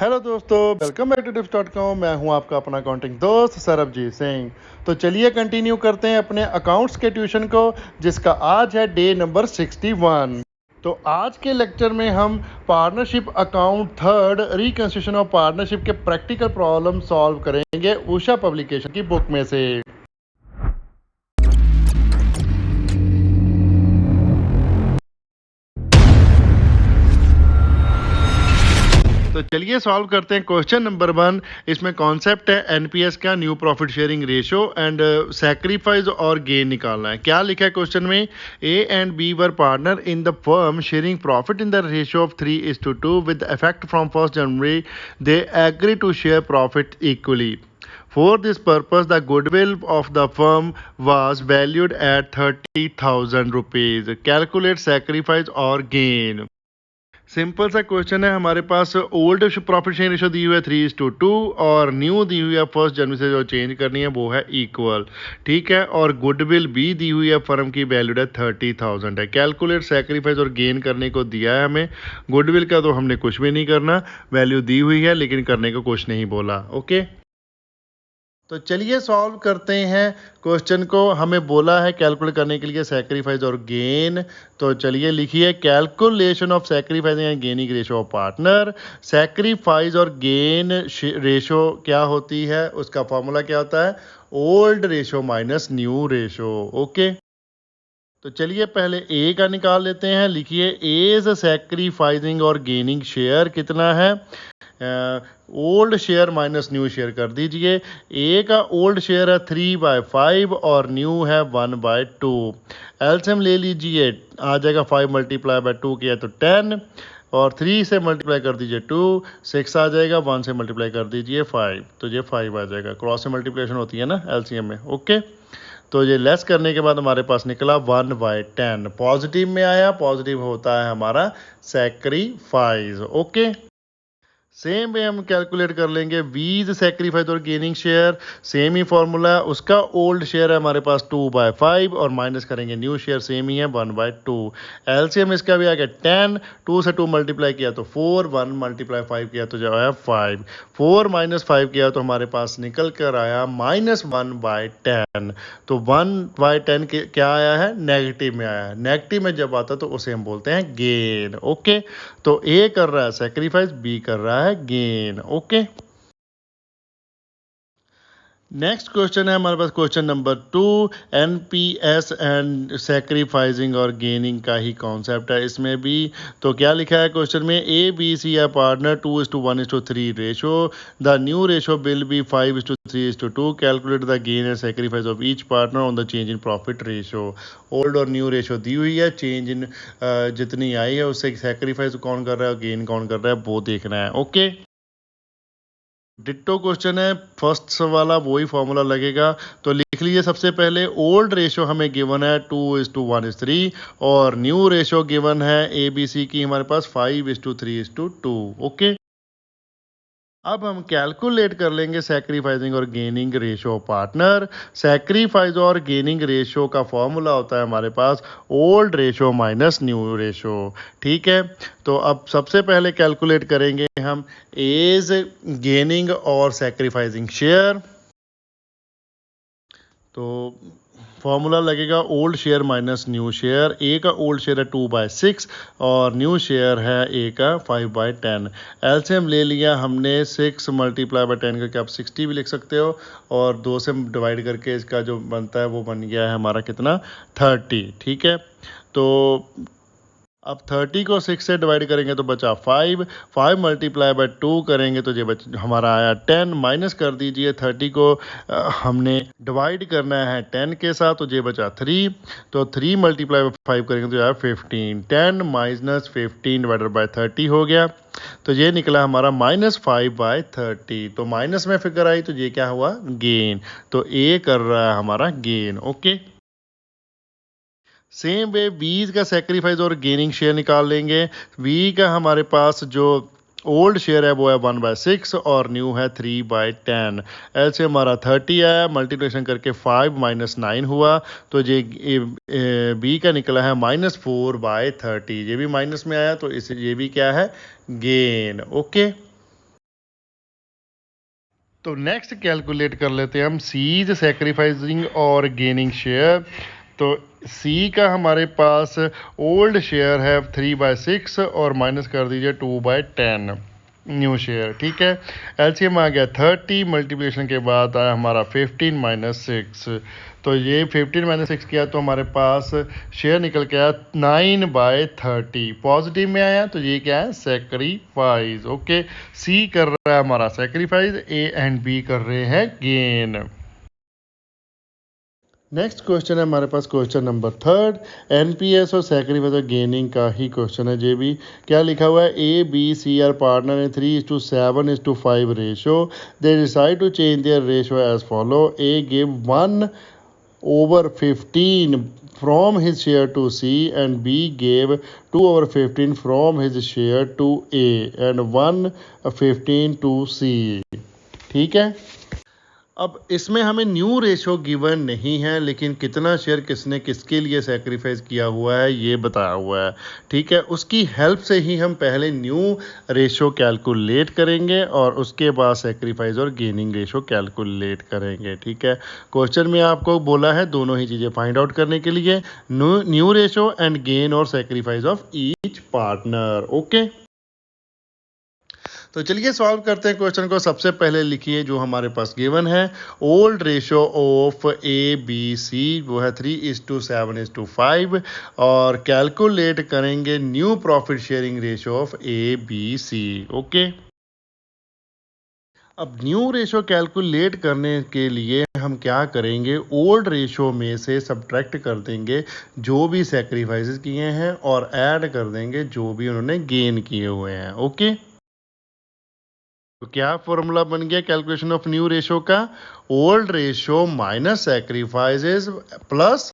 Hello दोस्तों, welcome back to tips.com। मैं हूं आपका अपना अकाउंटिंग दोस्त सरबजीत सिंह। तो चलिए कंटिन्यू करते हैं अपने अकाउंट्स के ट्यूशन को, जिसका आज है डे नंबर 61। तो आज के लेक्चर में हम partnership account third reconstruction of partnership के प्रैक्टिकल प्रॉब्लम सॉल्व करेंगे उषा पब्लिकेशन की बुक में से। तो चलिए सॉल्व करते हैं क्वेश्चन नंबर 1। इसमें कॉन्सेप्ट है एनपीएस का, new profit sharing ratio and sacrifice और गेन निकालना है। क्या लिखा है क्वेश्चन में? A and B were partner in the firm sharing profit in the ratio of 3:2 with effect from 1 January they agree to share profit equally. For this purpose, the goodwill of the firm was valued at 30,000 rupees. Calculate sacrifice or gain. Simple सा question है। हमारे पास old profit sharing ratio दी हुई है 3:2 और new दी हुई है 1 जनवरी से जो चेंज करनी है वो है इक्वल। ठीक है, और गुडविल भी दी हुई है फर्म की, वैल्यूड है 30,000 है। कैलकुलेट सैक्रिफाइस और गेन करने को दिया है हमें। गुडविल का तो हमने कुछ भी नहीं करना, वैल्यू दी हुई है लेकिन करने को कुछ नहीं बोला। ओके, तो चलिए सॉल्व करते हैं क्वेश्चन को। हमें बोला है कैलकुलेट करने के लिए सैक्रिफाइस और गेन। तो चलिए लिखिए calculation of sacrificing and gaining ratio of partner. Sacrifice और गेन रेशो क्या होती है, उसका फॉर्मूला क्या होता है? Old ratio minus new ratio. Okay, तो चलिए पहले ए का निकाल लेते हैं। लिखिए एज सैक्रिफाइसिंग और गेनिंग शेयर कितना है? Old share minus new share कर दीजिए। ए का ओल्ड शेयर है 3/5 और न्यू है 1/2। एलसीएम ले लीजिए, आ जाएगा 5 मल्टीप्लाई बाय 2 किया तो 10 और 3 से मल्टीप्लाई कर दीजिए 2, 6 आ जाएगा, 1 से मल्टीप्लाई कर दीजिए 5, तो ये 5 आ जाएगा। क्रॉस से मल्टीप्लिकेशन होती है ना एलसीएम में। ओके, तो ये लेस करने के बाद हमारे पास निकला 1/10। पॉजिटिव में आया, पॉजिटिव होता है हमारा सैक्रिफाइस। ओके, सेम वे हम कैलकुलेट कर लेंगे वीज सैक्रिफाइस और गेनिंग शेयर। सेम ही फॉर्मूला, उसका ओल्ड शेयर है हमारे पास 2/5 और माइनस करेंगे न्यू शेयर, सेम ही है 1/2। एलसीएम इसका भी आ गया 10, 2 से 2 मल्टीप्लाई किया तो 4, 1 मल्टीप्लाई 5 किया तो जो है 5, 4 माइनस 5 किया तो हमारे पास निकल कर आया -1/10। तो 1/10 क्या आया है? नेगेटिव में आया है। नेगेटिव में जब आता तो उसे हम बोलते हैं गेन। ओके, तो ए कर रहा है सैक्रिफाइस, बी कर रहा है गेन। ओके, नेक्स्ट क्वेश्चन है हमारे पास question number 2। NPS and sacrificing और गेनिंग का ही कॉन्सेप्ट है इसमें भी। तो क्या लिखा है क्वेश्चन में? ए बी सी है partner 2:1:3 ratio. The new ratio will be 5:3:2। Calculate the gain and sacrifice of each partner on the change in profit ratio. Old और न्यू रेशो दी हुई है, चेंज इन जितनी आई है उससे सैक्रिफाइस कौन कर रहा है और गेन कौन कर रहा है वो देखना है। ओके, डिट्टो क्वेश्चन है, फर्स्ट वाला वही फॉर्मूला लगेगा। तो लिख लीजिए सबसे पहले ओल्ड रेशो हमें गिवन है 2:1:3 और न्यू रेशो गिवन है ए बी सी की हमारे पास 5:3:2। ओके, अब हम कैलकुलेट कर लेंगे सैक्रिफाइसिंग और गेनिंग रेशो पार्टनर। सैक्रिफाइस और गेनिंग रेशो का फॉर्मूला होता है हमारे पास old ratio minus new ratio. ठीक है, तो अब सबसे पहले कैलकुलेट करेंगे हम एज गेनिंग और सैक्रिफाइसिंग शेयर। तो फॉर्मूला लगेगा old share minus new share. A का ओल्ड शेयर है 2/6 और न्यू शेयर है ए का 5/10। एलसीएम ले लिया हमने 6 मल्टीप्लाई बाय 10 करके आप 60 भी लिख सकते हो और 2 से डिवाइड करके इसका जो बनता है वो बन गया है हमारा कितना? 30। ठीक है, तो अब 30 को 6 से डिवाइड करेंगे तो बचा 5, 5 मल्टीप्लाई बाय 2 करेंगे तो ये हमारा आया 10। माइनस कर दीजिए 30 को हमने डिवाइड करना है 10 के साथ तो ये बचा 3, तो 3 मल्टीप्लाई बाय 5 करेंगे तो आया 15। 10 माइनस 15 डिवाइडेड बाय 30 हो गया, तो ये निकला हमारा -5/30। तो माइनस में फिगर आई तो ये क्या हुआ? गेन। तो ए कर रहा है हमारा गेन। ओके, सेम वे वीज का सैक्रिफाइस और गेनिंग शेयर निकाल लेंगे। वी का हमारे पास जो ओल्ड शेयर है वो है 1/6 और न्यू है 3/10। ऐसे हमारा 30 आया, मल्टीप्लिकेशन करके 5 - 9 हुआ तो ये बी का निकला है -4/30। ये भी माइनस में आया तो इसे ये भी क्या है? गेन। ओके, तो नेक्स्ट कैलकुलेट कर लेते हैं हम सीज सैक्रिफाइसिंग और गेनिंग शेयर। तो सी का हमारे पास ओल्ड शेयर है 3/6 और माइनस कर दीजिए 2/10 न्यू शेयर। ठीक है, एलसीएम आ गया 30, मल्टीप्लिकेशन के बाद आया हमारा 15 - 6। तो ये 15 - 6 किया तो हमारे पास शेयर निकल के आया 9/30। पॉजिटिव में आया तो ये क्या है, सेक्रीफाइस। ओके, सी कर रहा है हमारा सेक्रीफाइस, ए एंड बी कर रहे हैं गेन। नेक्स्ट क्वेश्चन है हमारे पास क्वेश्चन नंबर 3, एनपीएस और सैक्रिफाइस और गेनिंग का ही क्वेश्चन है। जे भी क्या लिखा हुआ है, A B C are partner in 3:7:5 ratio. They decide to change their ratio as follow. A give 1/15 from his share to C and B gave 2/15 from his share to A and 1/15 to C। ठीक है, अब इसमें हमें new ratio given नहीं है, लेकिन कितना share किसने किसके लिए सेक्रीफाइस किया हुआ है ये बताया हुआ है। ठीक है, उसकी हेल्प से ही हम पहले न्यू रेशो कैलकुलेट करेंगे और उसके बाद सेक्रीफाइस और गेनिंग रेशो कैलकुलेट करेंगे। ठीक है, क्वेश्चन में आपको बोला है दोनों ही चीज़ें फाइंड आउट करने के लिए, न्यू रेशो एंड गेन और sacrifice of each partner. Okay, तो चलिए सॉल्व करते हैं क्वेश्चन को। सबसे पहले लिखिए जो हमारे पास गिवन है, old ratio of A B C वो है 3:7:5 और कैलकुलेट करेंगे new profit sharing ratio of A B C. Okay, अब न्यू रेशो कैलकुलेट करने के लिए हम क्या करेंगे, ओल्ड रेशो में से सब्ट्रैक्ट कर देंगे जो भी सेक्रीफाइसेस किए हैं और ऐड कर देंगे जो भी उन्होंने गेन किए हुए हैं। ओके, तो क्या फॉर्मूला बन गया कैलकुलेशन ऑफ न्यू रेशो का, old ratio minus sacrifices plus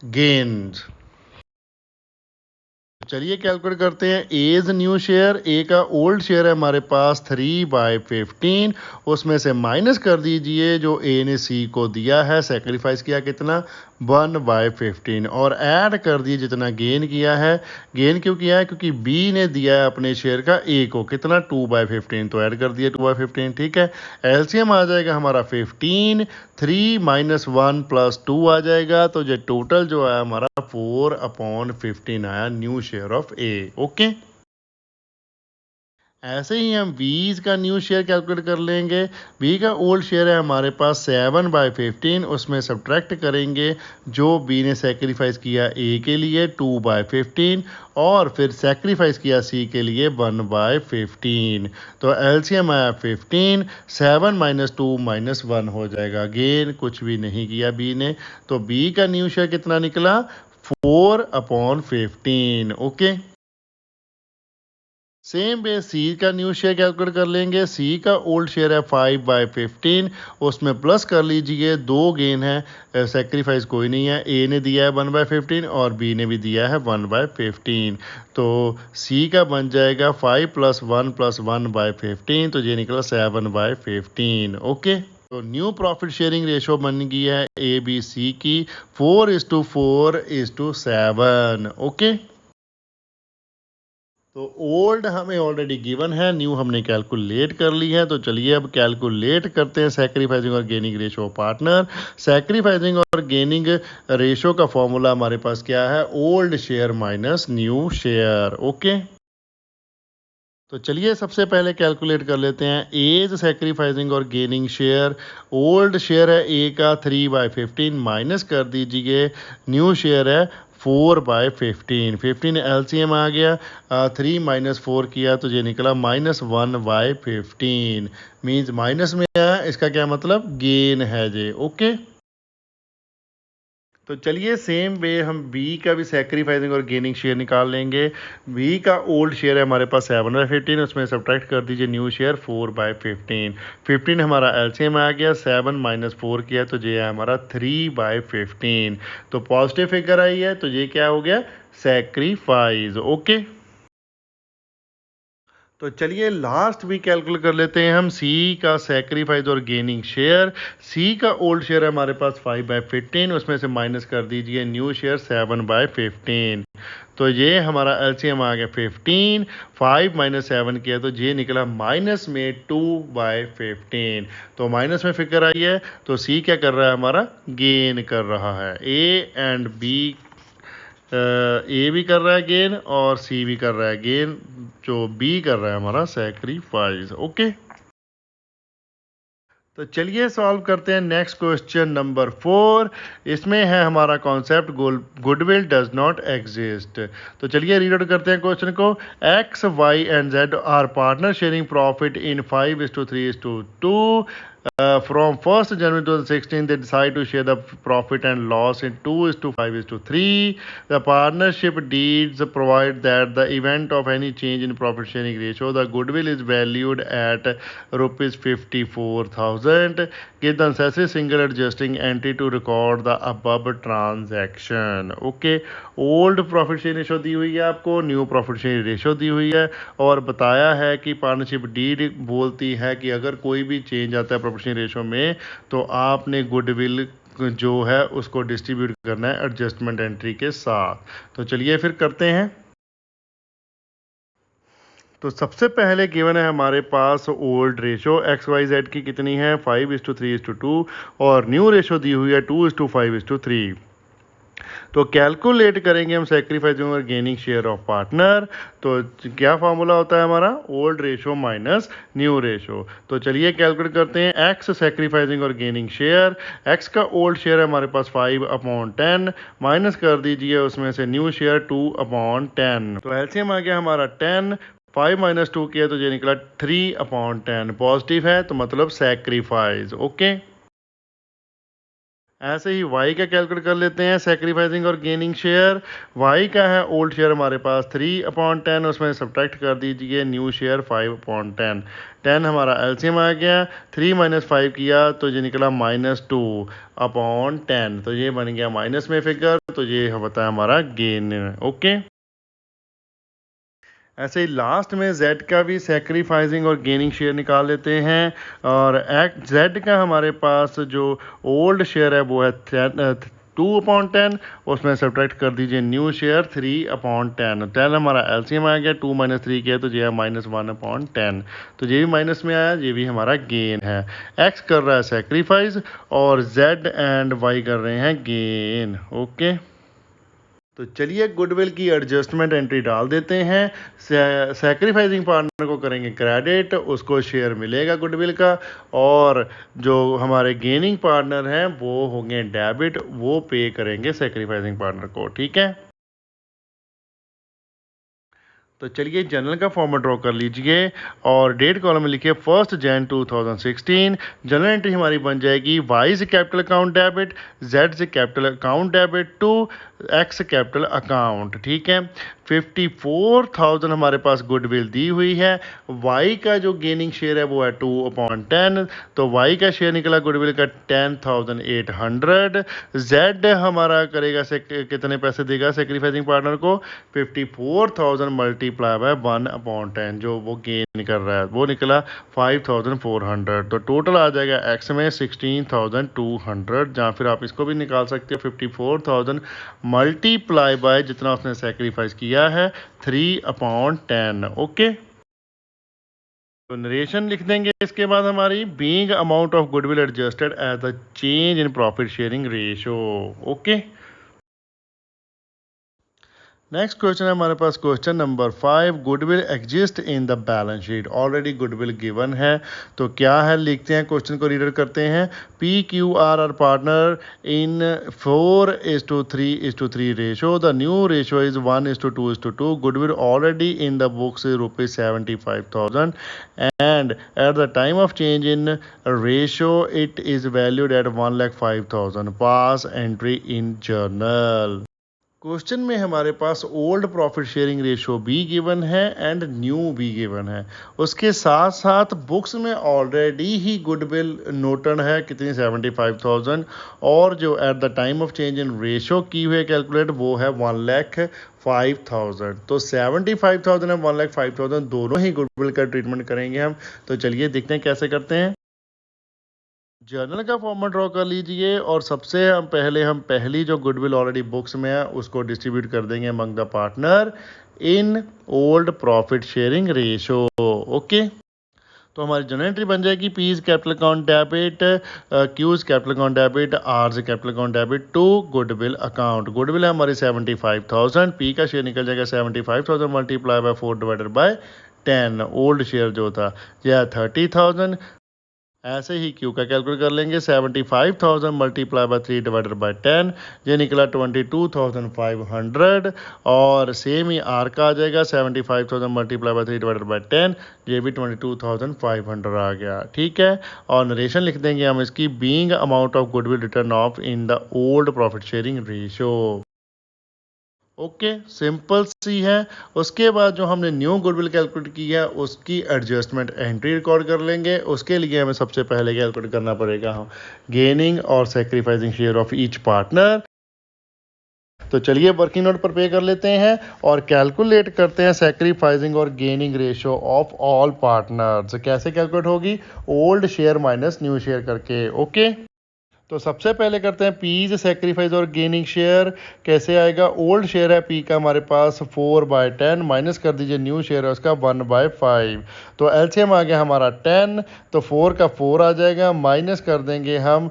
gains. चलिए कैलकुलेट करते हैं। एज न्यू शेयर, ए का ओल्ड शेयर है हमारे पास 3/15, उसमें से माइनस कर दीजिए जो ए ने सी को दिया है, सेक्रीफाइस किया कितना 1/15 और ऐड कर दिए जितना गेन किया है। गेन क्यों किया है, क्योंकि बी ने दिया है अपने शेयर का ए को कितना 2/15, तो ऐड कर दिए 2/15। ठीक है, एलसीएम आ जाएगा हमारा 15, 3 - 1 + 2 आ जाएगा, तो ये टोटल जो है हमारा 4/15 आया new share of A. Okay, ऐसे ही हम बीज का न्यू शेयर कैलकुलेट कर लेंगे। बी का ओल्ड शेयर है हमारे पास 7/15, उसमें सब्ट्रैक्ट करेंगे जो बी ने सेक्रीफाइस किया ए के लिए 2/15 और फिर सेक्रीफाइस किया सी के लिए 1/15। तो एलसीएम आया 15, 7 - 2 - 1 हो जाएगा। गेन कुछ भी नहीं किया बी ने, तो बी का न्यू शेयर कितना निकला 4/15। ओके, सेम वे सी का न्यू शेयर कैलकुलेट कर लेंगे। सी का ओल्ड शेयर है 5/15, उसमें प्लस कर लीजिए, दो गेन है, सेक्रीफाइस कोई नहीं है, ए ने दिया है 1/15 और बी ने भी दिया है 1/15। तो सी का बन जाएगा 5 + 1 + 1/15, तो ये निकला 7/15। ओके, तो न्यू प्रॉफिट शेयरिंग रेशो बन गई है ए बी सी की 4:4:7। ओके, तो ओल्ड हमें ऑलरेडी गिवन है, न्यू हमने कैलकुलेट कर ली है। तो चलिए अब कैलकुलेट करते हैं सैक्रिफाइसिंग और गेनिंग रेशो पार्टनर। सैक्रिफाइसिंग और गेनिंग रेशो का फॉर्मूला हमारे पास क्या है, old share minus new share. Okay, तो चलिए सबसे पहले कैलकुलेट कर लेते हैं एज सैक्रिफाइसिंग और गेनिंग शेयर। ओल्ड शेयर है ए का 3/15, माइनस कर दीजिए न्यू शेयर है 4/15। 15 एलसीएम आ गया, 3 - 4 किया तो ये निकला -1/15, मीन्स माइनस में आया, इसका क्या मतलब गेन है ये। ओके, तो चलिए सेम वे हम बी का भी सैक्रिफाइसिंग और गेनिंग शेयर निकाल लेंगे। बी का ओल्ड शेयर है हमारे पास 7/15, उसमें सब्ट्रैक्ट कर दीजिए न्यू शेयर 4/15। 15 हमारा एलसीएम आ गया, 7 - 4 किया तो ये है हमारा 3/15। तो पॉजिटिव फिगर आई है तो ये क्या हो गया, सैक्रिफाइस। ओके, तो चलिए लास्ट भी कैलकुलेट कर लेते हैं हम सी का सैक्रिफाइस और गेनिंग शेयर। सी का ओल्ड शेयर है हमारे पास 5/15, उसमें से माइनस कर दीजिए न्यू शेयर 7/15। तो ये हमारा एलसीएम आ गया 15, 5 माइनस 7 किया तो ये निकला माइनस में 2/15। तो माइनस में फिगर आई है तो सी क्या कर रहा है हमारा, गेन कर रहा है। ए एंड बी, ए भी कर रहा है गेन और सी भी कर रहा है गेन, जो बी कर रहा है हमारा सैक्रिफाइस। ओके, तो चलिए सॉल्व करते हैं नेक्स्ट क्वेश्चन नंबर 4। इसमें है हमारा concept goodwill does not exist. तो चलिए रीड आउट करते हैं क्वेश्चन को। X, Y and Z are partner sharing profit in 5:3:2। From 1st January 2016, they decide to share the profit and loss in 2:5:3. The partnership deeds provide that the event of any change in profit sharing ratio, the goodwill is valued at rupees 54,000. Give the necessary single adjusting entry to record the above transaction. Okay, old profit sharing ratio दी हुई है आपको, new profit sharing ratio दी हुई है और बताया है कि पार्टनरशिप डीड बोलती है कि अगर कोई भी चेंज आता है प्रॉफिट शेयरिंग रेशो में तो आपने गुडविल जो है उसको डिस्ट्रीब्यूट करना है एडजस्टमेंट एंट्री के साथ। तो चलिए फिर करते हैं। तो सबसे पहले गिवन है हमारे पास old ratio X Y Z की कितनी है 5:3:2 और न्यू रेशो दी हुई है 2:5:3। तो कैलकुलेट करेंगे हम सेक्रीफाइसिंग और गेनिंग शेयर ऑफ पार्टनर। तो क्या फार्मूला होता है हमारा, old ratio minus new ratio. तो चलिए कैलकुलेट करते हैं। एक्स सेक्रीफाइसिंग और गेनिंग शेयर, एक्स का ओल्ड शेयर है हमारे पास 5/10, माइनस कर दीजिए उसमें से न्यू शेयर 2/10। तो एलसीएम आ गया हमारा 10, 5 माइनस 2 किया तो ये निकला 3/10। पॉजिटिव है तो मतलब सेक्रीफाइस। ओके, ऐसे ही y का कैलकुलेट कर लेते हैं, सेक्रीफाइसिंग और गेनिंग शेयर। y का है ओल्ड शेयर हमारे पास 3/10, उसमें सब्ट्रैक्ट कर दीजिए न्यू शेयर 5/10। 10 हमारा एलसीएम आ गया, 3 माइनस 5 किया तो ये निकला -2/10। तो ये बन गया माइनस में फिगर, तो ये होता है हमारा गेन। ओके, ऐसे ही लास्ट में Z का भी सेक्रीफाइसिंग और गेनिंग शेयर निकाल लेते हैं। और Z का हमारे पास जो ओल्ड शेयर है वो है 2/10, उसमें सब्ट्रैक्ट कर दीजिए न्यू शेयर 3/10। 10 हमारा एलसीएम आ गया, 2 माइनस 3 किया तो ये है -1/10। तो ये भी माइनस में आया, ये भी हमारा गेन है। X कर रहा है सेक्रीफाइस और Z एंड Y कर रहे हैं गेन। ओके, तो चलिए गुडविल की एडजस्टमेंट एंट्री डाल देते हैं। सैक्रिफाइसिंग पार्टनर को करेंगे क्रेडिट, उसको शेयर मिलेगा गुडविल का, और जो हमारे गेनिंग पार्टनर हैं वो होंगे डेबिट, वो पे करेंगे सैक्रिफाइसिंग पार्टनर को। ठीक है, तो चलिए जनरल का फॉर्मेट ड्रॉ कर लीजिए और डेट कॉलम में लिखिए 1 जनवरी 2016। जनरल एंट्री हमारी बन जाएगी वाई से कैपिटल अकाउंट डेबिट, जेड से capital account debit to X capital account. ठीक है, 54,000 हमारे पास गुडविल दी हुई है। वाई का जो गेनिंग शेयर है वो है 2/10, तो वाई का शेयर निकला गुडविल का 10,800। जेड हमारा करेगा से कितने पैसे देगा सेक्रीफाइसिंग पार्टनर को, 54,000 मल्टीप्लाई बाय 1/10, जो वो गेन कर रहा है वो निकला 5,400। तो टोटल आ जाएगा एक्स में 16,200, जहाँ फिर आप इसको भी निकाल सकते हो 54,000 मल्टीप्लाई बाय जितना उसने सेक्रीफाइस किया है 3/10। ओके, तो नरेशन लिख देंगे इसके बाद हमारी, being amount of goodwill adjusted as the change in profit sharing ratio. Okay, next question है हमारे पास question number 5। Goodwill exist in the balance sheet, already goodwill given है तो क्या है लिखते हैं, क्वेश्चन को रीडर करते हैं। PQR are partner in 4:3:3 ratio, the new ratio is 1:2:2। Goodwill already in the books ₹75,000 and at the time of change in ratio it is valued at 1,05,000। pass entry in journal। Question में हमारे पास old profit sharing ratio भी given है and new भी given है। उसके साथ साथ बुक्स में ऑलरेडी ही गुडविल नोटन है कितनी 75,000, और जो at the time of change in ratio की हुई कैलकुलेट वो है 1,05,000। तो 75,000 है 1,05,000 दोनों ही गुडविल का ट्रीटमेंट करेंगे हम। तो चलिए देखते हैं कैसे करते हैं। जर्नल का फॉर्मेट ड्रॉ कर लीजिए और सबसे हम पहली जो गुडविल ऑलरेडी बुक्स में है उसको डिस्ट्रीब्यूट कर देंगे among the partner in old profit sharing ratio. Okay, तो हमारी जर्नल एंट्री बन जाएगी P is capital account debit, Q is capital account debit, R is capital account debit to goodwill account. Goodwill है हमारी 75,000, P का share निकल जाएगा 75,000 multiply by 4 divided by 10। Old share जो था यह 30,000। ऐसे ही क्यू का कैलकुलेट कर लेंगे 75,000 मल्टीप्लाई बाय 3 डिवाइडेड बाय 10, ये निकला 22,500। और सेम ही आर का आ जाएगा 75,000 मल्टीप्लाई बाय 3 डिवाइडेड बाय 10, ये भी 22,500 आ गया। ठीक है, और नरेशन लिख देंगे हम इसकी being amount of goodwill written off in the old profit sharing ratio. Okay, simple सी है। उसके बाद जो हमने न्यू गुडविल कैलकुलेट की है उसकी एडजस्टमेंट एंट्री रिकॉर्ड कर लेंगे। उसके लिए हमें सबसे पहले कैलकुलेट करना पड़ेगा हम गेनिंग और sacrificing share of each partner. तो चलिए वर्किंग नोट पर पे कर लेते हैं और कैलकुलेट करते हैं सेक्रीफाइसिंग और gaining ratio of all partners. कैसे कैलकुलेट होगी? Old share minus new share करके। ओके, तो सबसे पहले करते हैं पीज सेक्रीफाइस और गेनिंग शेयर। कैसे आएगा? ओल्ड शेयर है पी का हमारे पास 4/10, माइनस कर दीजिए न्यू शेयर है उसका 1/5। तो एलसीएम आ गया हमारा 10, तो 4 का 4 आ जाएगा, माइनस कर देंगे हम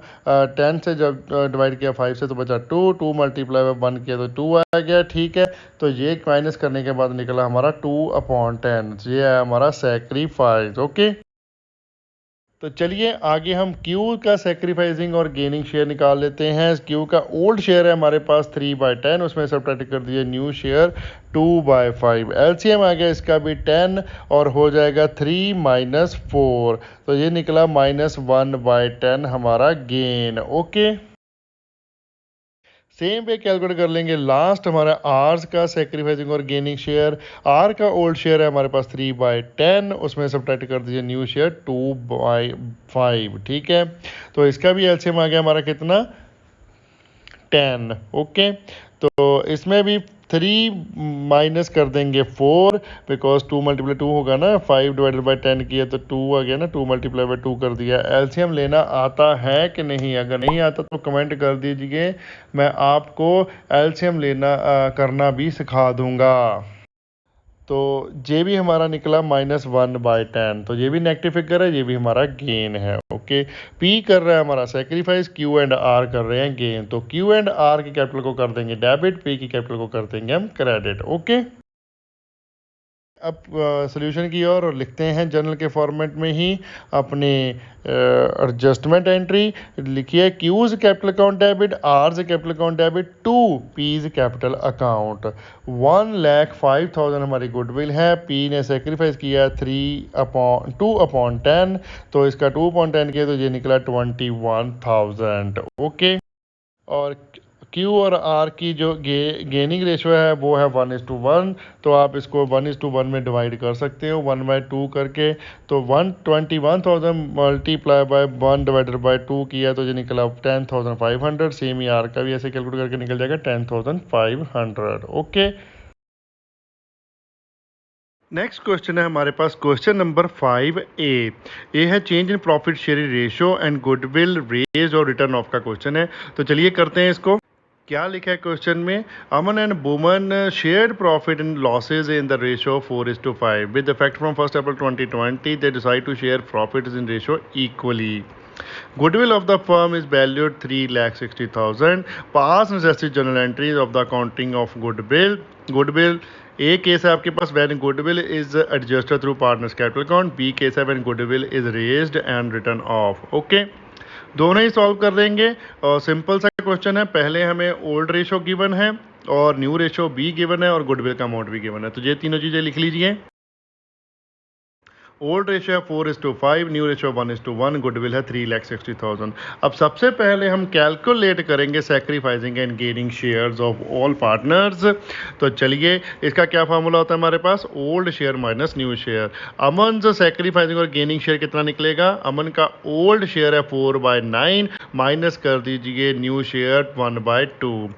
10 से जब डिवाइड किया 5 से तो बचा 2, 2 मल्टीप्लाई बाय 1 किया तो 2 आ गया। ठीक है, तो ये माइनस करने के बाद निकला हमारा 2/10, ये है हमारा सेक्रीफाइस। ओके, तो चलिए आगे हम क्यू का सेक्रीफाइसिंग और गेनिंग शेयर निकाल लेते हैं। क्यू का ओल्ड शेयर है हमारे पास 3/10, उसमें सब्ट्रैक्ट कर दिए न्यू शेयर 2/5। एलसीएम आ गया इसका भी 10 और हो जाएगा 3 माइनस 4, तो ये निकला -1/10 हमारा गेन। ओके, सेम पे कैलकुलेट कर लेंगे लास्ट हमारा आर्स का सेक्रीफाइसिंग और गेनिंग शेयर। आर का ओल्ड शेयर है हमारे पास 3/10, उसमें सब्ट्रैक्ट कर दीजिए न्यू शेयर 2/5। ठीक है, तो इसका भी एलसीएम आ गया हमारा कितना? 10। ओके, तो इसमें भी 3 माइनस कर देंगे 4, बिकॉज 2 मल्टीप्लाई 2 होगा ना, 5 डिवाइडेड बाई 10 किया तो 2 आ गया ना, 2 मल्टीप्लाई बाई 2 कर दिया। एलसीएम लेना आता है कि नहीं? अगर नहीं आता तो कमेंट कर दीजिए, मैं आपको एलसीएम लेना करना भी सिखा दूंगा। तो ये भी हमारा निकला -1/10, तो ये भी नेगेटिव फिगर है, ये भी हमारा गेन है। ओके, पी कर रहा है हमारा सेक्रीफाइस, क्यू एंड आर कर रहे हैं गेन। तो क्यू एंड आर के कैपिटल को कर देंगे डेबिट, पी की कैपिटल को कर देंगे हम क्रेडिट। ओके, अब सोल्यूशन की और लिखते हैं जर्नल के फॉर्मेट में ही अपने एडजस्टमेंट एंट्री। लिखिए Q's capital account debit, R capital account debit to P's capital account. 1,05,000 हमारी गुडविल है, पी ने सेक्रीफाइस किया 2/10, तो इसका 2/10 किया तो ये निकला 21,000। ओके, और क्यू और आर की जो गेनिंग रेशो है वो है 1:1, तो आप इसको 1:1 में डिवाइड कर सकते हो 1/2 करके। तो 121,000 मल्टीप्लाई बाय 1 डिवाइडेड बाय 2 किया तो ये निकला 10,500। सेम ही आर का भी ऐसे कैलकुलेट करके निकल जाएगा 10,500। ओके, नेक्स्ट क्वेश्चन है हमारे पास क्वेश्चन नंबर 5A। ये है change in profit sharing ratio and goodwill raise और रिटर्न ऑफ का क्वेश्चन है। तो चलिए करते हैं इसको। क्या लिखा है क्वेश्चन में? Aman and Buman shared profit and losses in the ratio 4:5 with effect from 1 April 2020 they decide to share profits in ratio equally. Goodwill of the firm is valued 3,60,000. Past necessary journal entries of the accounting of goodwill. Goodwill A case है आपके पास when goodwill is adjusted through partners capital account. B case है when goodwill is raised and written off. Okay, दोनों ही solve कर देंगे और simple सा question है। पहले हमें ओल्ड रेशो गिवन है और न्यू रेशो बी गिवन है और गुडविल का अमाउंट भी गिवन है, तो ये तीनों चीज़ें लिख लीजिए। ओल्ड रेशियो है 4:5, न्यू रेशियो 1:1, गुडविल है 3,60,000। अब सबसे पहले हम कैलकुलेट करेंगे sacrificing and gaining shares of all partners. तो चलिए, इसका क्या फार्मूला होता है हमारे पास? Old share minus new share. Aman से सेक्रीफाइसिंग और गेनिंग शेयर कितना निकलेगा? अमन का ओल्ड शेयर है 4/9, माइनस कर दीजिए न्यू शेयर 1/2।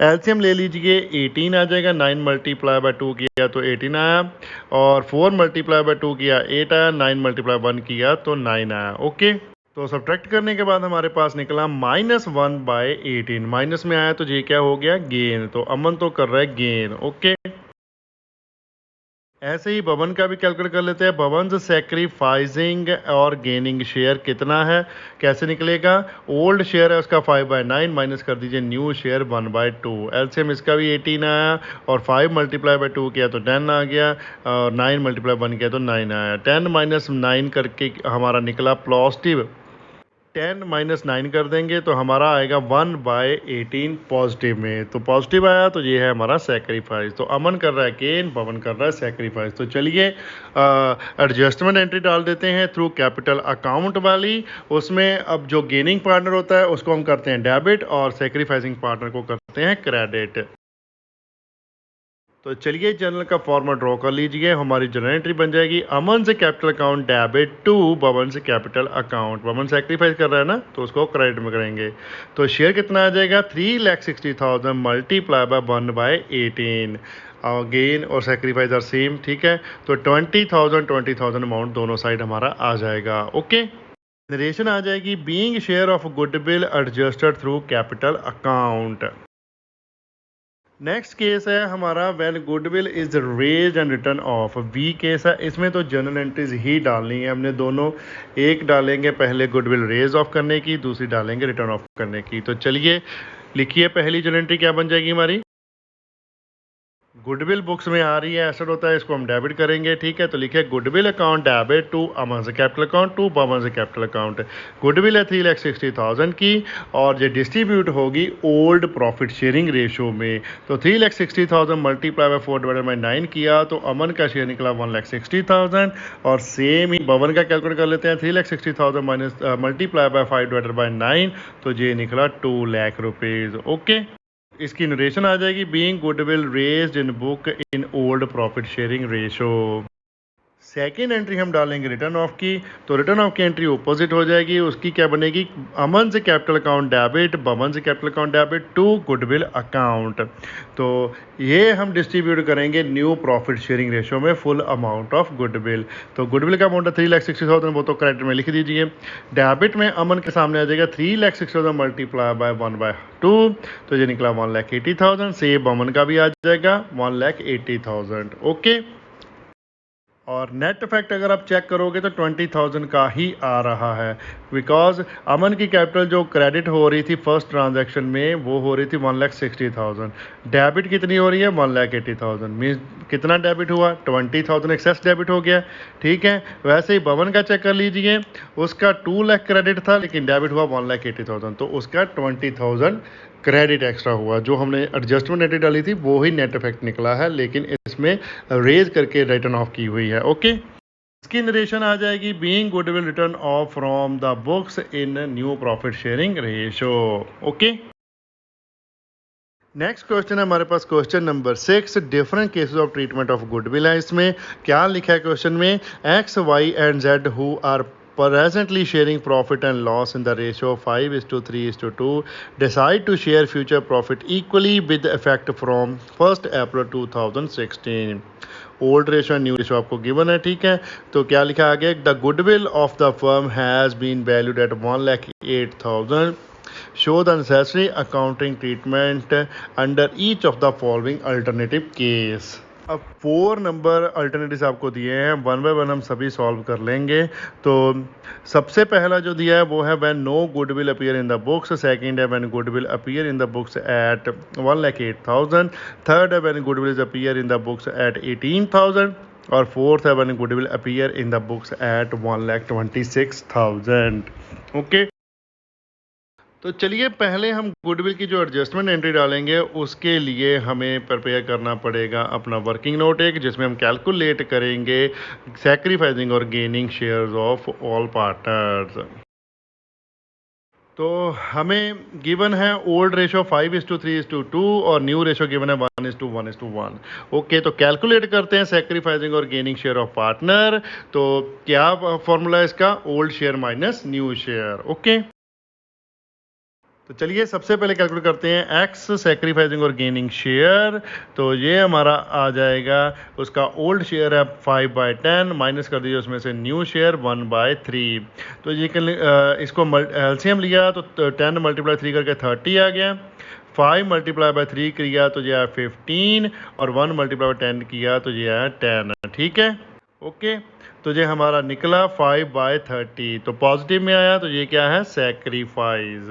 एलसीएम ले लीजिए, 18 आ जाएगा, 9 मल्टीप्लाई बाय 2 किया तो 18 आया, और 4 मल्टीप्लाई बाय 2 किया 8 आया, 9 मल्टीप्लाई 1 किया तो 9 आया। ओके, तो सब्ट्रैक्ट करने के बाद हमारे पास निकला -1/18, माइनस में आया तो ये क्या हो गया, गेन। तो अमन तो कर रहा है गेन। ओके, ऐसे ही भवन का भी कैलकुलेट कर लेते हैं। भवन सेक्रीफाइसिंग और गेनिंग शेयर कितना है, कैसे निकलेगा। ओल्ड शेयर है उसका 5/9, माइनस कर दीजिए न्यू शेयर 1/2। एलसीएम इसका भी 18 आया और 5 मल्टीप्लाई बाई 2 किया तो 10 आ गया और 9 मल्टीप्लाई 1 किया तो 9 आया। 10 - 9 करके हमारा निकला पॉजिटिव। 10 - 9 कर देंगे तो हमारा आएगा 1/18 पॉजिटिव में। तो पॉजिटिव आया तो ये है हमारा सेक्रीफाइस। तो अमन कर रहा है गेन, पवन कर रहा है सेक्रीफाइस। तो चलिए एडजस्टमेंट एंट्री डाल देते हैं थ्रू कैपिटल अकाउंट वाली। उसमें अब जो गेनिंग पार्टनर होता है उसको हम करते हैं डेबिट और सेक्रीफाइसिंग पार्टनर को करते हैं क्रेडिट। तो चलिए जनरल का फॉर्मेट ड्रॉ कर लीजिए। हमारी जनरल एंट्री बन जाएगी अमन से कैपिटल अकाउंट डेबिट टू भवन से कैपिटल अकाउंट। भवन सेक्रीफाइस कर रहा है ना तो उसको क्रेडिट में करेंगे। तो शेयर कितना आ जाएगा, 3,60,000 मल्टीप्लाई बाय 1/18। गेन और सेक्रीफाइस आर सेम, ठीक है। तो 20,000 अमाउंट दोनों साइड हमारा आ जाएगा। ओके, नरेशन आ जाएगी being share of goodwill adjusted through capital account. Next case है हमारा when goodwill is raised and written off. V case है, इसमें तो जनरल एंट्रीज ही डालनी है हमने दोनों। एक डालेंगे पहले गुडविल रेज ऑफ करने की, दूसरी डालेंगे रिटर्न ऑफ करने की। तो चलिए लिखिए, पहली जनरल एंट्री क्या बन जाएगी हमारी, गुडविल बुक्स में आ रही है, एसेट होता है, इसको हम डेबिट करेंगे, ठीक है। तो लिखे गुडविल अकाउंट डेबिट टू अमन से कैपिटल अकाउंट टू भवन से कैपिटल अकाउंट। गुडविल है 3,60,000 की और ये डिस्ट्रीब्यूट होगी ओल्ड प्रॉफिट शेयरिंग रेशो में। तो 3,60,000 मल्टीप्लाई बाय 4/9 किया तो अमन का शेयर निकला 1,60,000। और सेम ही भवन का कैलकुलेट कर लेते हैं, 3,60,000 माइनस मल्टीप्लाई बाय 5/9 तो ये निकला 2 लाख रुपीज़। ओके, इसकी नरेशन आ जाएगी being goodwill raised in book in old profit sharing ratio. Second entry हम डालेंगे रिटर्न ऑफ की। तो रिटर्न ऑफ की एंट्री ऑपोजिट हो जाएगी, उसकी क्या बनेगी, अमन से कैपिटल अकाउंट डेबिट भवन से capital account debit to goodwill account. तो ये हम डिस्ट्रीब्यूट करेंगे न्यू प्रॉफिट शेयरिंग रेशो में फुल अमाउंट ऑफ गुडविल। तो गुडविल का अमाउंट है 3,60,000, वो तो क्रेडिट में लिख दीजिए। डेबिट में अमन के सामने आ जाएगा 3,60,000 मल्टीप्लाई बाय 1/2 तो ये निकला 1,80,000। सेम अमन का भी आ जाएगा 1,80,000। ओके, और नेट इफेक्ट अगर आप चेक करोगे तो 20,000 का ही आ रहा है, बिकॉज अमन की कैपिटल जो क्रेडिट हो रही थी फर्स्ट ट्रांजैक्शन में वो हो रही थी 1,60,000। डेबिट कितनी हो रही है, 1,80,000। मीन्स कितना डेबिट हुआ, 20,000 एक्सेस डेबिट हो गया, ठीक है। वैसे ही भवन का चेक कर लीजिए, उसका 2 लाख क्रेडिट था लेकिन डेबिट हुआ 1,80,000, तो उसका 20,000 क्रेडिट एक्स्ट्रा हुआ। जो हमने एडजस्टमेंट एंट्री डाली थी वो ही नेट इफेक्ट निकला है, लेकिन इसमें रेज करके रिटर्न ऑफ की हुई है। ओके, इसकी नरेशन आ जाएगी being goodwill written off from the books in new profit sharing ratio. Okay, next question है हमारे पास question number 6, different cases of treatment of goodwill है। इसमें क्या लिखा है क्वेश्चन में, X Y and Z who are presently sharing profit and loss in the ratio of 5:3:2 decide to share future profit equally with effect from 1st April 2016। Old ratio and new ratio आपको given है, ठीक है। तो क्या लिखा आगे, the goodwill of the firm has been valued at 1,08,000। Show the necessary accounting treatment under each of the following alternative case. अब 4 number alternatives आपको दिए हैं, 1 बाय 1 हम सभी सॉल्व कर लेंगे। तो सबसे पहला जो दिया है वो है when no goodwill appear in the books. Second है when goodwill appear in the books at 1,08,000। Third है when goodwill is appear in the books at 18,000। और फोर्थ है when goodwill appear in the books at 1,26,000। Okay, तो चलिए पहले हम goodwill की जो एडजस्टमेंट एंट्री डालेंगे उसके लिए हमें प्रिपेयर करना पड़ेगा अपना वर्किंग नोट एक, जिसमें हम कैलकुलेट करेंगे सैक्रिफाइसिंग और gaining shares of all partners. तो हमें गिवन है ओल्ड रेशो 5:3:2 और न्यू रेशो गिवन है 1:1:1। ओके, तो कैलकुलेट करते हैं सैक्रिफाइसिंग और गेनिंग शेयर ऑफ पार्टनर। तो क्या फॉर्मूला है इसका, old share minus new share. Okay, तो चलिए सबसे पहले कैलकुलेट करते हैं एक्स सेक्रीफाइसिंग और गेनिंग शेयर। तो ये हमारा आ जाएगा, उसका ओल्ड शेयर है 5/10, माइनस कर दीजिए उसमें से न्यू शेयर 1/3। तो ये इसको एलसीएम लिया तो 10 × 3 करके 30 आ गया। 5 × 3 किया तो ये आया 15 और 1 × 10 किया तो ये आया 10। ठीक है, ओके। तो ये हमारा निकला 5/30। तो पॉजिटिव में आया तो ये क्या है, सेक्रीफाइस।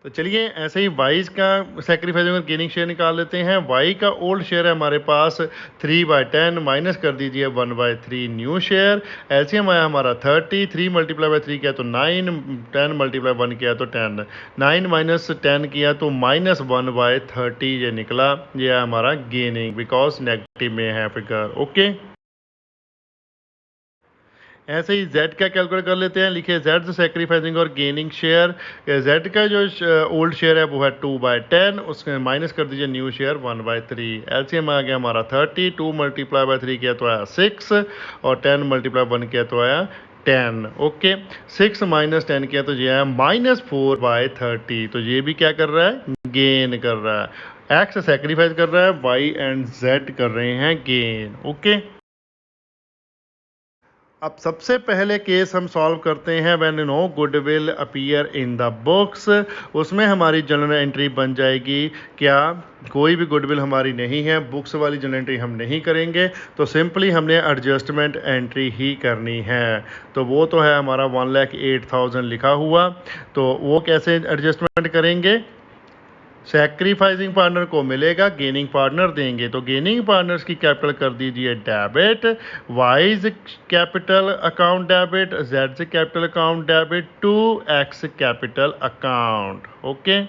तो चलिए ऐसे ही वाइज का सेक्रीफाइस और गेनिंग शेयर निकाल लेते हैं। वाई का ओल्ड शेयर है हमारे पास 3/10, माइनस कर दीजिए 1/3 न्यू शेयर। एलसीएम आया हमारा 30, 3 × 3 किया तो 9, 10 × 1 किया तो 10, 9 - 10 किया तो -1/30 ये निकला। ये है हमारा गेनिंग, बिकॉज नेगेटिव में है फिगर। ओके, ऐसे ही Z का कैलकुलेट कर लेते हैं। लिखिए Z सेक्रीफाइसिंग और गेनिंग शेयर। Z का जो ओल्ड शेयर है वो है 2/10, उसमें माइनस कर दीजिए न्यू शेयर 1/3। एलसीएम आ गया हमारा 30, 2 × 3 किया तो आया 6 और 10 × 1 किया तो आया 10। ओके, 6 - 10 किया तो ये आया -4/30। तो ये भी क्या कर रहा है, गेन कर रहा है। एक्स सेक्रीफाइस कर रहा है, वाई एंड जेड कर रहे हैं गेन। ओके, अब सबसे पहले केस हम सॉल्व करते हैं when no goodwill appear in the books. उसमें हमारी जनरल एंट्री बन जाएगी, क्या कोई भी गुडविल हमारी नहीं है, बुक्स वाली जनरल एंट्री हम नहीं करेंगे, तो सिंपली हमने एडजस्टमेंट एंट्री ही करनी है। तो वो तो है हमारा 1,08,000 लिखा हुआ। तो वो कैसे एडजस्टमेंट करेंगे, सैक्रिफाइसिंग पार्टनर को मिलेगा, गेनिंग पार्टनर देंगे। तो गेनिंग पार्टनर्स की कैपिटल कर दीजिए debit, Y's capital account debit, Z से capital account debit to X capital account. Okay,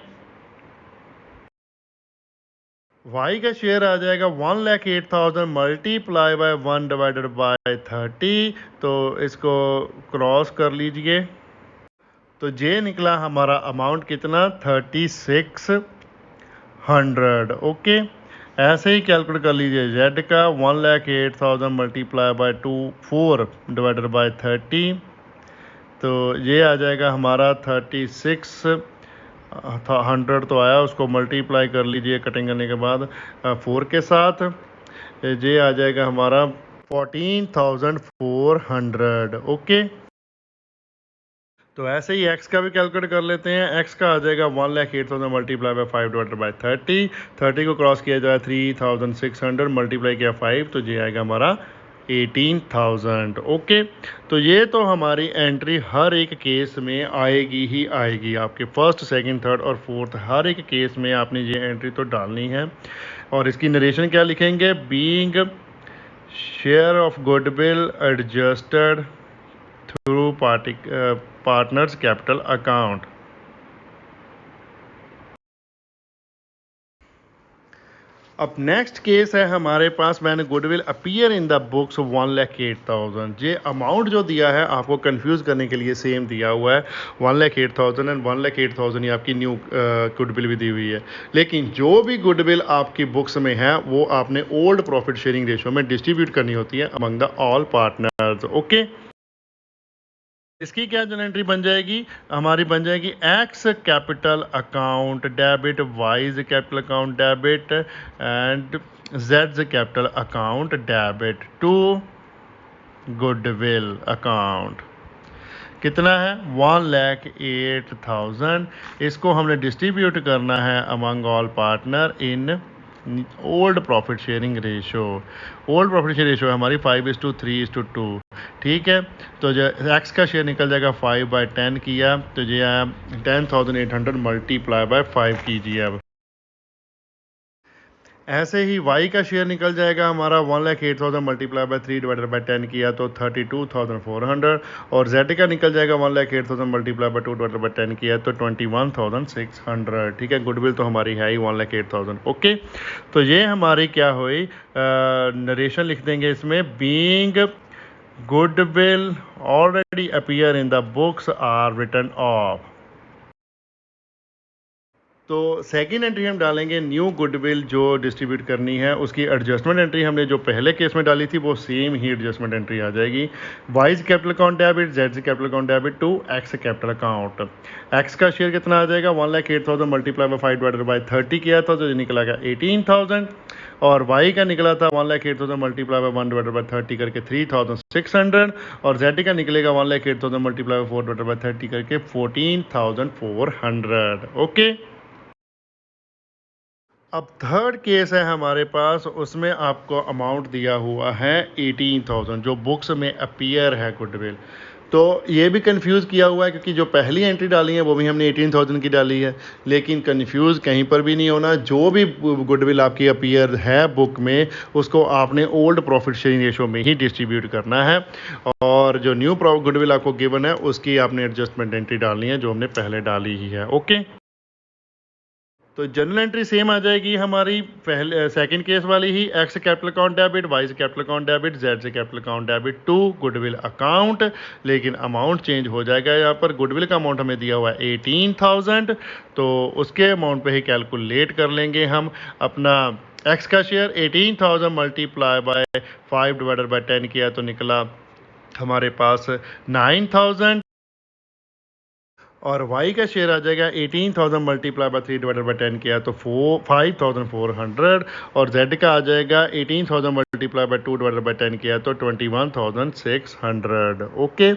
Y का शेयर आ जाएगा 1,08,000 मल्टीप्लाई बाय 1 डिवाइडेड बाय 30। तो इसको क्रॉस कर लीजिए। तो जे निकला हमारा अमाउंट कितना, 3600। ओके, ऐसे ही कैलकुलेट कर लीजिए जेड का 1,08,000 मल्टीप्लाई बाय 4 डिवाइडेड बाय 30। तो ये आ जाएगा हमारा 3600 तो आया, उसको मल्टीप्लाई कर लीजिए कटिंग करने के बाद 4 के साथ। ये आ जाएगा हमारा 14,400। ओके, तो ऐसे ही एक्स का भी कैलकुलेट कर लेते हैं। एक्स का आ जाएगा 1,08,000 मल्टीप्लाई बाय 5 डिवाइडेड बाय 30। 30 को क्रॉस किया जाए 3,600 मल्टीप्लाई किया 5, तो ये आएगा हमारा 18,000। ओके, तो ये तो हमारी एंट्री हर एक केस में आएगी ही आएगी। आपके फर्स्ट, सेकंड, थर्ड और फोर्थ हर एक केस में आपने ये एंट्री तो डालनी है। और इसकी नरेशन क्या लिखेंगे, being share of goodwill adjusted through partners capital account. अब नेक्स्ट केस है हमारे पास, मैंने goodwill appear in the books 1,08,000। ये अमाउंट जो दिया है आपको कंफ्यूज करने के लिए सेम दिया हुआ है, 1,08,000 एंड 1,08,000 ही आपकी न्यू गुडविल भी दी हुई है। लेकिन जो भी गुडविल आपकी बुक्स में है वो आपने ओल्ड प्रॉफिट शेयरिंग रेशियो में डिस्ट्रीब्यूट करनी होती है among the all partners. Okay, इसकी क्या जनरल एंट्री बन जाएगी, हमारी बन जाएगी X capital account debit, Y's capital account debit and Z capital account debit to goodwill account. कितना है, 1,08,000। इसको हमने डिस्ट्रीब्यूट करना है among all partner in old profit sharing ratio. Old profit sharing ratio है हमारी 5:3:2। ठीक है, तो जो एक्स का शेयर निकल जाएगा 5/10 किया तो ये आया 10,800 मल्टीप्लाई बाय 5 कीजिए। अब ऐसे ही वाई का शेयर निकल जाएगा हमारा 1,08,000 मल्टीप्लाई बाय 3 डिवाइडेड बाय 10 किया तो 32,400। और जेड का निकल जाएगा 1,08,000 मल्टीप्लाई बाय 2 डिवाइडेड बाय 10 किया तो 21,600। ठीक है, गुडविल तो हमारी है ही 1,08,000। ओके, तो ये हमारी क्या हुई, नरेशन लिख देंगे इसमें, being goodwill already appear in the books are written off. तो सेकंड एंट्री हम डालेंगे न्यू गुडविल जो डिस्ट्रीब्यूट करनी है उसकी एडजस्टमेंट एंट्री हमने जो पहले केस में डाली थी वो सेम ही एडजस्टमेंट एंट्री आ जाएगी। Y's capital account debit, Z capital account debit to X capital account. X का शेयर कितना आ जाएगा 1,08,000 मल्टीप्लाई बाई 5 डिवाइडेड बाई 30 किया था तो निकला गया 18,000 और वाई का निकला था 1,08,000 मल्टीप्लाई बाई 1 डिवाइडेड बाई 30 करके 3,600 और जेड का निकलेगा 1,08,000 मल्टीप्लाई बाई 4 डिवाइडेड बाई 30 करके 14,400। ओके। अब थर्ड केस है हमारे पास, उसमें आपको अमाउंट दिया हुआ है 18,000 जो बुक्स में अपीयर है गुडविल। तो ये भी कंफ्यूज किया हुआ है क्योंकि जो पहली एंट्री डाली है वो भी हमने 18,000 की डाली है, लेकिन कंफ्यूज कहीं पर भी नहीं होना। जो भी गुडविल आपकी अपीयर है बुक में उसको आपने ओल्ड प्रॉफिट शेयरिंग रेशो में ही डिस्ट्रीब्यूट करना है और जो न्यू गुडविल आपको गिवन है उसकी आपने एडजस्टमेंट एंट्री डालनी है जो हमने पहले डाली ही है। ओके। तो जनरल एंट्री सेम आ जाएगी हमारी पहले सेकंड केस वाली ही, X capital account debit, Y capital account debit, Z से capital account debit to goodwill account, लेकिन अमाउंट चेंज हो जाएगा। यहाँ पर गुडविल का अमाउंट हमें दिया हुआ है 18,000 तो उसके अमाउंट पे ही कैलकुलेट कर लेंगे हम अपना एक्स का share 18,000 multiply by 5 divided by 10 किया तो निकला हमारे पास 9,000 और y का शेयर आ जाएगा 18,000 मल्टीप्लाई बाय 3 डिवाइडेड बाय 10 किया तो 5,400 और z का आ जाएगा 18,000 मल्टीप्लाई बाय 2 डिवाइडेड बाय 10 किया तो 21,600। ओके।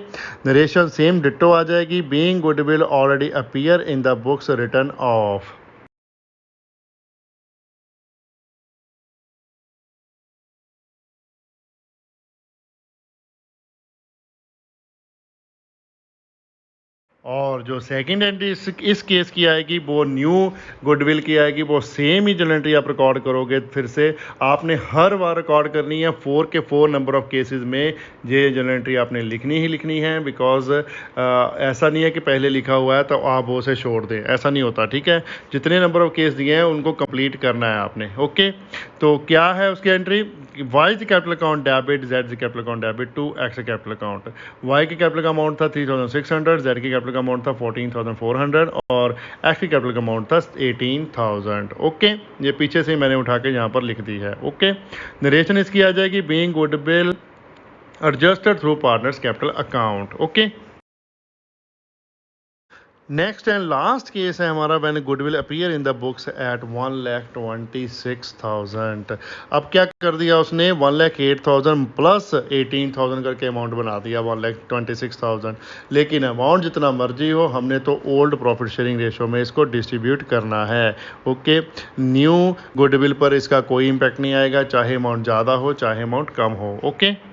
नरेशन सेम डिट्टो आ जाएगी, being goodwill already appear in the books written off. और जो सेकंड एंट्री इस केस की आएगी वो न्यू गुडविल की आएगी, वो सेम ही जनरल एंट्री आप रिकॉर्ड करोगे। फिर से आपने हर बार रिकॉर्ड करनी है 4 के 4 नंबर ऑफ केसेस में ये जनरल एंट्री आपने लिखनी ही लिखनी है, बिकॉज ऐसा नहीं है कि पहले लिखा हुआ है तो आप वो उसे छोड़ दें, ऐसा नहीं होता। ठीक है, जितने नंबर ऑफ केस दिए हैं उनको कंप्लीट करना है आपने। ओके। तो क्या है उसकी एंट्री, वाई की कैपिटल अकाउंट डेबिट, जेड की capital account debit to X capital account. Y की कैपिटल का अमाउंट था 3,600, जेड की कैपिटल का अमाउंट था 14,400 और एक्स की कैपिटल का अमाउंट था 18,000। ओके। ये पीछे से मैंने उठा के यहाँ पर लिख दी है। ओके। नरेशन इसकी आ जाएगी being goodwill adjusted through partners capital account. Okay. Next and last case है हमारा when goodwill appear in the books at 1,26,000। अब क्या कर दिया उसने 1,08,000 प्लस 18,000 करके अमाउंट बना दिया 1,26,000, लेकिन अमाउंट जितना मर्जी हो हमने तो ओल्ड प्रॉफिट शेयरिंग रेशो में इसको डिस्ट्रीब्यूट करना है। ओके। न्यू गुडविल पर इसका कोई इम्पैक्ट नहीं आएगा, चाहे अमाउंट ज़्यादा हो चाहे अमाउंट कम हो। ओके।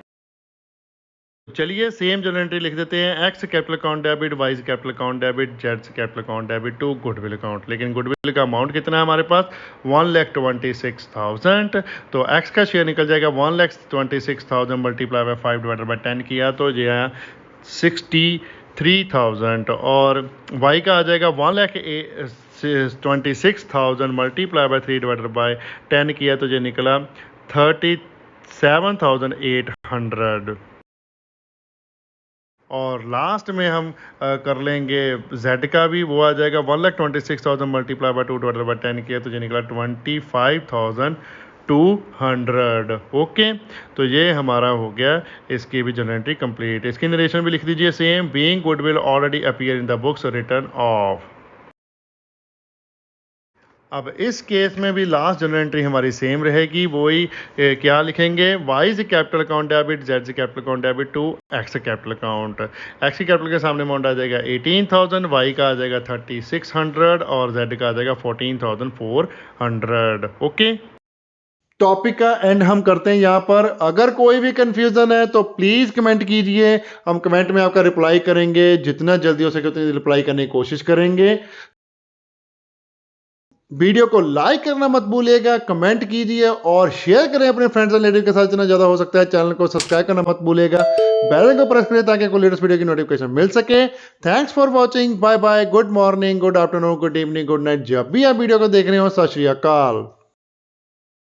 चलिए सेम जनरल एंट्री लिख देते हैं, X capital account debit, Y capital account debit, Z capital account debit to goodwill account. लेकिन गुडविल का अमाउंट कितना है हमारे पास 1,26,000 तो एक्स का शेयर निकल जाएगा 1,26,000 मल्टीप्लाई बाय 5 डिवाइडेड बाय 10 किया तो ये है 63,000 और वाई का आ जाएगा 1,26,000 मल्टीप्लाई बाय 3 डिवाइडेड बाय 10 किया तो ये निकला 37,800 और लास्ट में हम कर लेंगे जेड का भी, वो आ जाएगा 1,26,000 मल्टीप्लाई बाय 2 डिवाइडेड बाय 10 किया तो ये निकला 25,200। ओके। तो ये हमारा हो गया इसकी भी जनरल एंट्री कंप्लीट। इसकी नरेशन भी लिख दीजिए same, being goodwill already appear in the books written off. अब इस केस में भी लास्ट जनरल एंट्री हमारी सेम रहेगी, वही क्या लिखेंगे, वाई से कैपिटल अकाउंट डेबिट, जेड से capital account debit to X capital account. X capital के सामने अमाउंट आ जाएगा 18,000, वाई का आ जाएगा 3,600 और जेड का आ जाएगा 14,400। ओके। टॉपिक का एंड हम करते हैं यहाँ पर। अगर कोई भी कंफ्यूजन है तो प्लीज़ कमेंट कीजिए, हम कमेंट में आपका रिप्लाई करेंगे, जितना जल्दी हो सके उतनी रिप्लाई करने की कोशिश करेंगे। वीडियो को लाइक करना मत भूलिएगा, कमेंट कीजिए और शेयर करें अपने फ्रेंड्स एंड रिलेटिव के साथ जितना ज़्यादा हो सकता है। चैनल को सब्सक्राइब करना मत भूलिएगा, बेल आइकन को प्रेस करें ताकि आपको लेटेस्ट वीडियो की नोटिफिकेशन मिल सके। Thanks for watching, bye bye, good morning, good afternoon, good evening, good night. जब भी आप वीडियो को देख रहे हो, सत श्री अकाल।